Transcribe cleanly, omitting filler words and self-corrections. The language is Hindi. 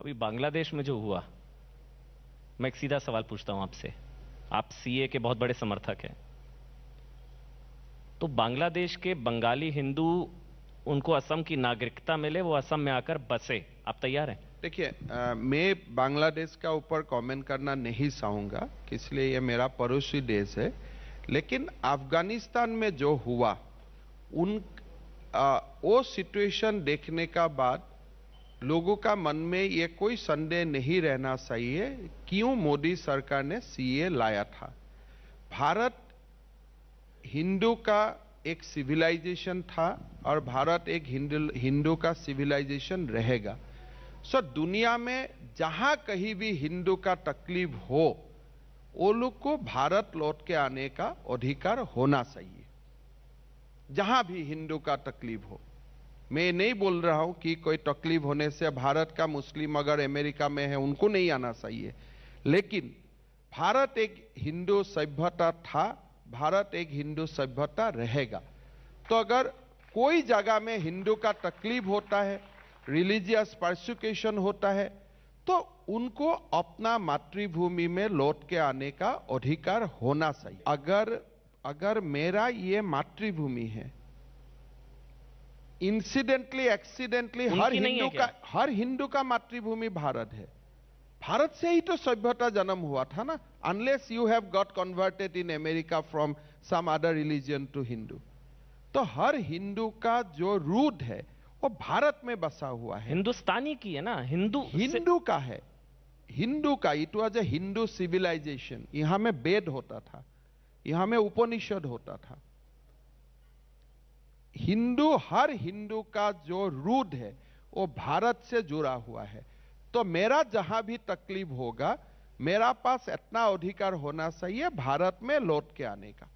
अभी बांग्लादेश में जो हुआ, मैं एक सीधा सवाल पूछता हूं आपसे। आप सीए के बहुत बड़े समर्थक हैं। तो बांग्लादेश के बंगाली हिंदू, उनको असम की नागरिकता मिले, वो असम में आकर बसे, आप तैयार हैं? देखिए, मैं बांग्लादेश का ऊपर कमेंट करना नहीं चाहूंगा, इसलिए ये मेरा पड़ोसी देश है। लेकिन अफगानिस्तान में जो हुआ, उन वो सिचुएशन देखने का बाद लोगों का मन में ये कोई संदेह नहीं रहना चाहिए क्यों मोदी सरकार ने सीए लाया था। भारत हिंदू का एक सिविलाइजेशन था और भारत एक हिंदू का सिविलाइजेशन रहेगा। सो दुनिया में जहां कहीं भी हिंदू का तकलीफ हो, वो लोग को भारत लौट के आने का अधिकार होना चाहिए, जहां भी हिंदू का तकलीफ हो। मैं नहीं बोल रहा हूं कि कोई तकलीफ होने से भारत का मुस्लिम अगर अमेरिका में है उनको नहीं आना चाहिए, लेकिन भारत एक हिंदू सभ्यता था, भारत एक हिंदू सभ्यता रहेगा। तो अगर कोई जगह में हिंदू का तकलीफ होता है, रिलीजियस परसिक्यूशन होता है, तो उनको अपना मातृभूमि में लौट के आने का अधिकार होना चाहिए। अगर मेरा ये मातृभूमि है, इंसिडेंटली एक्सीडेंटली हर हिंदू का मातृभूमि भारत है। भारत से ही तो सभ्यता जन्म हुआ था ना, unless you have got converted in America from some other religion to Hindu. तो हर हिंदू का जो रूट है वो भारत में बसा हुआ है, हिंदुस्तानी की है ना, हिंदू का है, हिंदू का। It was a Hindu civilization. यहां में वेद होता था, यहां में उपनिषद होता था। हर हिंदू का जो रूट है वो भारत से जुड़ा हुआ है। तो मेरा जहां भी तकलीफ होगा, मेरा पास इतना अधिकार होना चाहिए भारत में लौट के आने का।